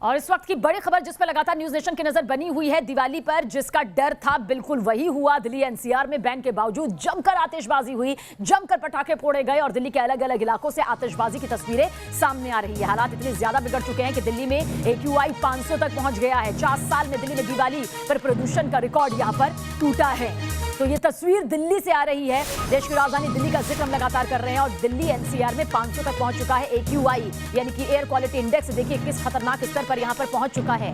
और इस वक्त की बड़ी खबर जिस पर लगातार न्यूज नेशन की नजर बनी हुई है, दिवाली पर जिसका डर था बिल्कुल वही हुआ। दिल्ली एनसीआर में बैन के बावजूद जमकर आतिशबाजी हुई, जमकर पटाखे फोड़े गए और दिल्ली के अलग अलग इलाकों से आतिशबाजी की तस्वीरें सामने आ रही है। हालात इतने ज्यादा बिगड़ चुके हैं कि दिल्ली में AQI 500 तक पहुंच गया है। 4 साल में दिल्ली में दिवाली पर प्रदूषण का रिकॉर्ड यहां पर टूटा है। तो ये तस्वीर दिल्ली से आ रही है। देश की राजधानी दिल्ली का जिक्र हम लगातार कर रहे हैं और दिल्ली एनसीआर में 500 तक पहुंच चुका है AQI यानी कि एयर क्वालिटी इंडेक्स। देखिए किस खतरनाक स्तर पर यहां पर पहुंच चुका है।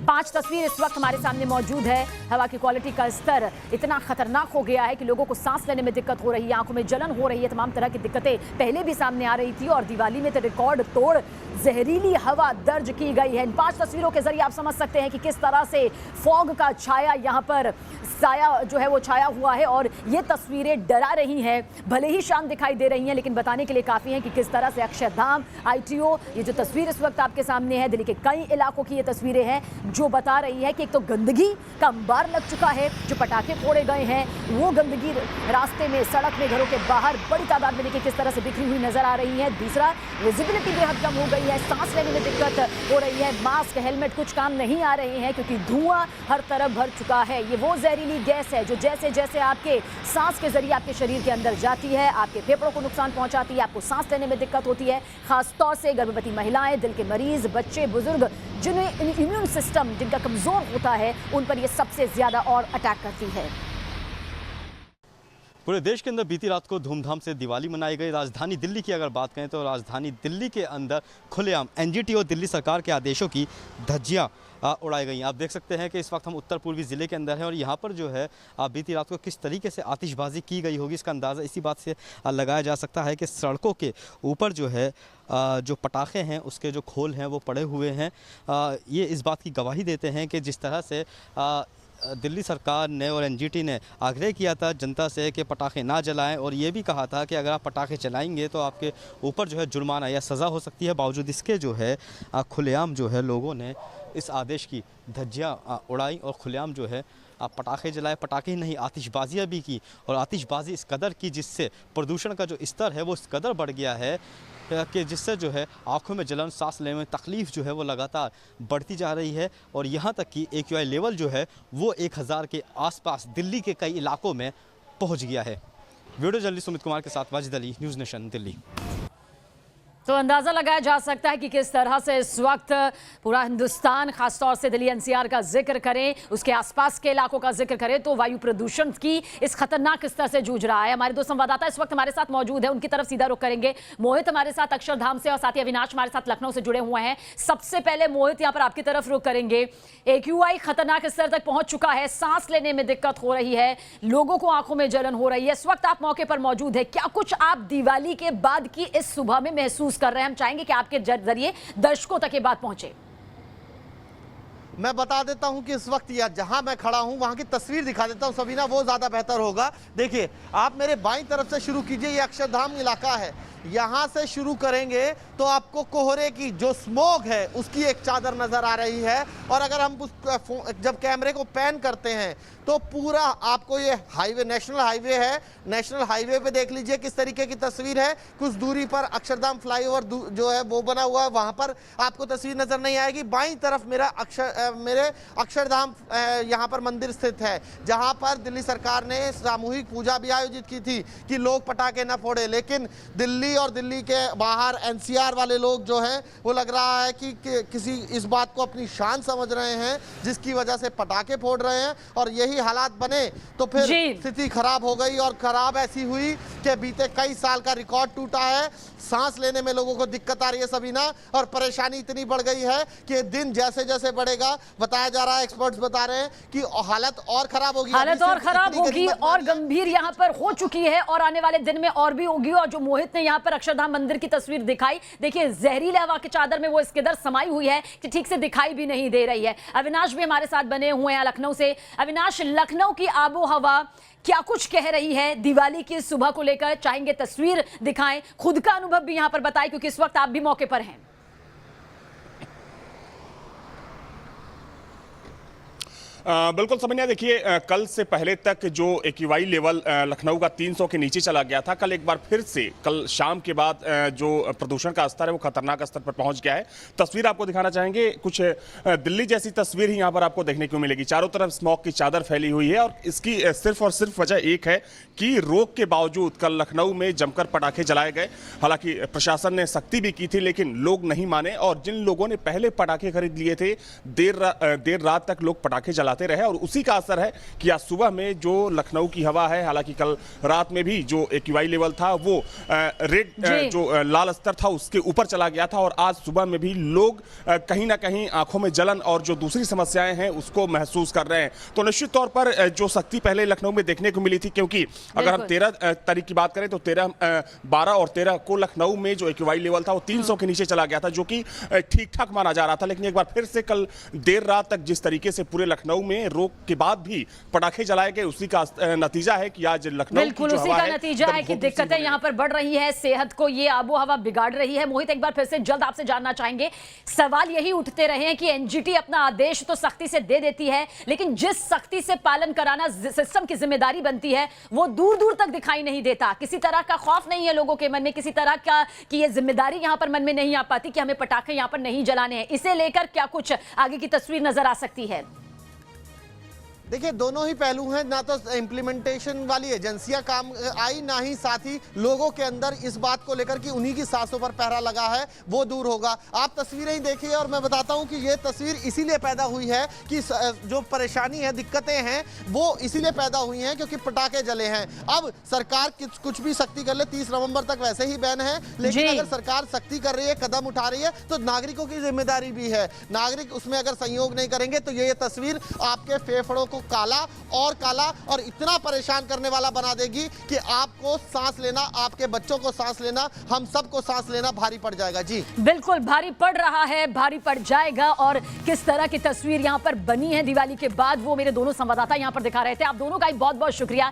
5 तस्वीर इस वक्त हमारे सामने मौजूद है। हवा की क्वालिटी का स्तर इतना खतरनाक हो गया है कि लोगों को सांस लेने में दिक्कत हो रही है, आंखों में जलन हो रही है, तमाम तरह की दिक्कतें पहले भी सामने आ रही थी और दिवाली में तो रिकॉर्ड तोड़ जहरीली हवा दर्ज की गई है। इन 5 तस्वीरों के जरिए आप समझ सकते हैं कि किस तरह से फॉग का छाया यहाँ पर साया जो है वो छाया हुआ है और ये तस्वीरें डरा रही हैं। भले ही शांत दिखाई दे रही हैं लेकिन बताने के लिए काफ़ी हैं कि किस तरह से अक्षरधाम, ITO, ये जो तस्वीर इस वक्त आपके सामने है, दिल्ली के कई इलाकों की ये तस्वीरें हैं जो बता रही है कि एक तो गंदगी का अंबार लग चुका है। जो पटाखे फोड़े गए हैं वो गंदगी रास्ते में, सड़क में, घरों के बाहर बड़ी तादाद में देखिए किस तरह से बिखरी हुई नजर आ रही है। दूसरा, विजिबिलिटी बेहद कम हो गई है, सांस लेने में दिक्कत हो रही है, मास्क, हेलमेट कुछ काम नहीं आ रहे हैं क्योंकि धुआं हर तरफ भर चुका है। ये वो जहरीली गैस है जो जैसे जैसे आपके सांस के जरिए आपके शरीर के अंदर जाती है, आपके फेफड़ों को नुकसान पहुंचाती है, आपको सांस लेने में दिक्कत होती है। खासतौर से गर्भवती महिलाएं, दिल के मरीज, बच्चे, बुजुर्ग जिन्हें इम्यून सिस्टम जिनका कमजोर होता है उन पर यह सबसे ज्यादा और अटैक करती है। पूरे देश के अंदर बीती रात को धूमधाम से दिवाली मनाई गई। राजधानी दिल्ली की अगर बात करें तो राजधानी दिल्ली के अंदर खुलेआम NGT और दिल्ली सरकार के आदेशों की धज्जियां उड़ाई गई। आप देख सकते हैं कि इस वक्त हम उत्तर पूर्वी ज़िले के अंदर हैं और यहाँ पर जो है बीती रात को किस तरीके से आतिशबाजी की गई होगी इसका अंदाज़ा इसी बात से लगाया जा सकता है कि सड़कों के ऊपर जो है जो पटाखे हैं उसके जो खोल हैं वो पड़े हुए हैं। ये इस बात की गवाही देते हैं कि जिस तरह से दिल्ली सरकार ने और NGT ने आग्रह किया था जनता से कि पटाखे ना जलाएं और ये भी कहा था कि अगर आप पटाखे चलाएंगे तो आपके ऊपर जो है जुर्माना या सज़ा हो सकती है। बावजूद इसके जो है खुलेआम जो है लोगों ने इस आदेश की धज्जियां उड़ाई और खुलेआम जो है पटाखे जलाए। पटाखे ही नहीं, आतिशबाजियाँ भी की और आतिशबाजी इस कदर की जिससे प्रदूषण का जो स्तर है वो इस कदर बढ़ गया है कि जिससे जो है आँखों में जलन, सांस लेने में तकलीफ़ जो है वो लगातार बढ़ती जा रही है और यहाँ तक कि AQI लेवल जो है वो 1000 के आसपास दिल्ली के कई इलाकों में पहुँच गया है। वीडियो जर्नलिस्ट सुमित कुमार के साथ वाजिद अली, न्यूज़ नेशन, दिल्ली। तो अंदाजा लगाया जा सकता है कि किस तरह से इस वक्त पूरा हिंदुस्तान, खासतौर से दिल्ली NCR का जिक्र करें, उसके आसपास के इलाकों का जिक्र करें तो वायु प्रदूषण की इस खतरनाक स्तर से जूझ रहा है। हमारे दो संवाददाता इस वक्त हमारे साथ मौजूद है, उनकी तरफ सीधा रुख करेंगे। मोहित हमारे साथ अक्षरधाम से और साथ ही अविनाश हमारे साथ लखनऊ से जुड़े हुए हैं। सबसे पहले मोहित, यहाँ पर आपकी तरफ रुख करेंगे। AQI खतरनाक स्तर तक पहुंच चुका है, सांस लेने में दिक्कत हो रही है, लोगों को आंखों में जलन हो रही है। इस वक्त आप मौके पर मौजूद है, क्या कुछ आप दिवाली के बाद की इस सुबह में महसूस कर रहे हैं? हम चाहेंगे कि आपके जरिए दर्शकों तक ये बात पहुंचे। मैं बता देता हूं कि इस वक्त या जहां मैं खड़ा हूं वहां की तस्वीर दिखा देता हूं सबीना, वो ज्यादा बेहतर होगा। देखिए आप मेरे बाईं तरफ से शुरू कीजिए, ये अक्षरधाम इलाका है। यहां से शुरू करेंगे तो आपको कोहरे की जो स्मोक है उसकी एक चादर नजर आ रही है और अगर हम जब कैमरे को पैन करते हैं तो पूरा आपको ये हाईवे, नेशनल हाईवे है, नेशनल हाईवे पे देख लीजिए किस तरीके की तस्वीर है। कुछ दूरी पर अक्षरधाम फ्लाईओवर जो है वो बना हुआ है, वहां पर आपको तस्वीर नजर नहीं आएगी। बाईं तरफ मेरे अक्षरधाम यहाँ पर मंदिर स्थित है जहां पर दिल्ली सरकार ने सामूहिक पूजा भी आयोजित की थी कि लोग पटाखे न फोड़े, लेकिन दिल्ली और दिल्ली के बाहर NCR वाले लोग जो हैं वो लग रहा है कि किसी इस बात को अपनी शान समझ रहे हैं जिसकी वजह से पटाखे फोड़ रहे हैं और यही हालात बने तो फिर स्थिति खराब हो गई और खराब ऐसी हुई कि बीते कई साल का रिकॉर्ड टूटा है। सांस लेने में लोगों को दिक्कत आ रही है सबीना, और परेशानी इतनी बढ़ गई है कि दिन जैसे जैसे बढ़ेगा, बताया जा रहा है, एक्सपर्ट्स बता रहे हैं कि हालत और खराब होगी, हालत और खराब होगी और गंभीर यहाँ पर हो चुकी है और आने वाले दिन में और भी होगी। और जो मोहित ने यहाँ पर अक्षरधाम मंदिर की तस्वीर दिखाई, देखिए जहरीले हवा की चादर में वो इस कदर समाई हुई है कि ठीक से दिखाई भी नहीं दे रही है। अविनाश भी हमारे साथ बने हुए हैं लखनऊ से। अविनाश, लखनऊ की आबो हवा क्या कुछ कह रही है दिवाली की सुबह को लेकर? चाहेंगे तस्वीर दिखाएं, खुद का अनुभव भी यहां पर बताएं क्योंकि इस वक्त आप भी मौके पर हैं। बिल्कुल समझना, देखिए कल से पहले तक जो एक्यूआई लेवल लखनऊ का 300 के नीचे चला गया था, कल एक बार फिर से कल शाम के बाद जो प्रदूषण का स्तर है वो खतरनाक स्तर पर पहुंच गया है। तस्वीर आपको दिखाना चाहेंगे, कुछ दिल्ली जैसी तस्वीर ही यहां पर आपको देखने को मिलेगी। चारों तरफ स्मॉग की चादर फैली हुई है और इसकी सिर्फ और सिर्फ वजह एक है कि रोक के बावजूद कल लखनऊ में जमकर पटाखे जलाए गए। हालांकि प्रशासन ने सख्ती भी की थी लेकिन लोग नहीं माने और जिन लोगों ने पहले पटाखे खरीद लिए थे देर रात तक लोग पटाखे जलाते रहे और उसी का असर है कि आज सुबह में जो लखनऊ की हवा है, हालांकि कल रात में भी जो एक्यूआई लेवल था वो रेड जो लाल स्तर था उसके ऊपर चला गया था और आज सुबह में भी लोग कहीं ना कहीं आंखों में जलन और जो दूसरी समस्याएं हैं उसको महसूस कर रहे हैं। तो निश्चित तौर पर जो सख्ती पहले लखनऊ में देखने को मिली थी, क्योंकि अगर हम 13 तारीख की बात करें तो 12 और 13 को लखनऊ में जो एक्यूआई लेवल था वो 300 के नीचे चला गया था, जो कि ठीक ठाक माना जा रहा था। लेकिन एक बार फिर से कल देर रात तक जिस तरीके से पूरे लखनऊ में रोक के बाद भी पटाखे जलाए गए, उसी का नतीजा है कि आज लखनऊ बिल्कुल उसी का नतीजा है कि दिक्कतें यहां पर बढ़ रही है, सेहत को ये आबो हवा बिगाड़ रही है। मोहित, एक बार फिर से जल्द आपसे जानना चाहेंगे, सवाल यही उठते रहे हैं कि एनजीटी अपना आदेश तो सख्ती से दे देती है लेकिन जिस सख्ती से पालन कराना सिस्टम की जिम्मेदारी बनती है वो दूर दूर तक दिखाई नहीं देता। किसी तरह का खौफ नहीं है लोगों के मन में, किसी तरह का कि ये जिम्मेदारी यहां पर मन में नहीं आ पाती कि हमें पटाखे यहां पर नहीं जलाने हैं। इसे लेकर क्या कुछ आगे की तस्वीर नजर आ सकती है? देखिए, दोनों ही पहलू हैं। ना तो इम्प्लीमेंटेशन वाली एजेंसियां काम आई, ना ही साथ ही लोगों के अंदर इस बात को लेकर कि उन्हीं की सांसों पर पहरा लगा है वो दूर होगा। आप तस्वीरें ही देखिए और मैं बताता हूं कि ये तस्वीर इसीलिए पैदा हुई है कि जो परेशानी है, दिक्कतें हैं वो इसीलिए पैदा हुई हैं क्योंकि पटाखे जले हैं। अब सरकार कुछ भी सख्ती कर ले, 30 नवंबर तक वैसे ही बैन है, लेकिन अगर सरकार सख्ती कर रही है, कदम उठा रही है तो नागरिकों की जिम्मेदारी भी है। नागरिक उसमें अगर सहयोग नहीं करेंगे तो ये तस्वीर आपके फेफड़ों को काला और इतना परेशान करने वाला बना देगी कि आपको सांस लेना, आपके बच्चों को सांस लेना, हम सबको सांस लेना भारी पड़ जाएगा। जी बिल्कुल भारी पड़ रहा है, भारी पड़ जाएगा। और किस तरह की तस्वीर यहां पर बनी है दिवाली के बाद, वो मेरे दोनों संवाददाता यहां पर दिखा रहे थे। आप दोनों का बहुत बहुत शुक्रिया।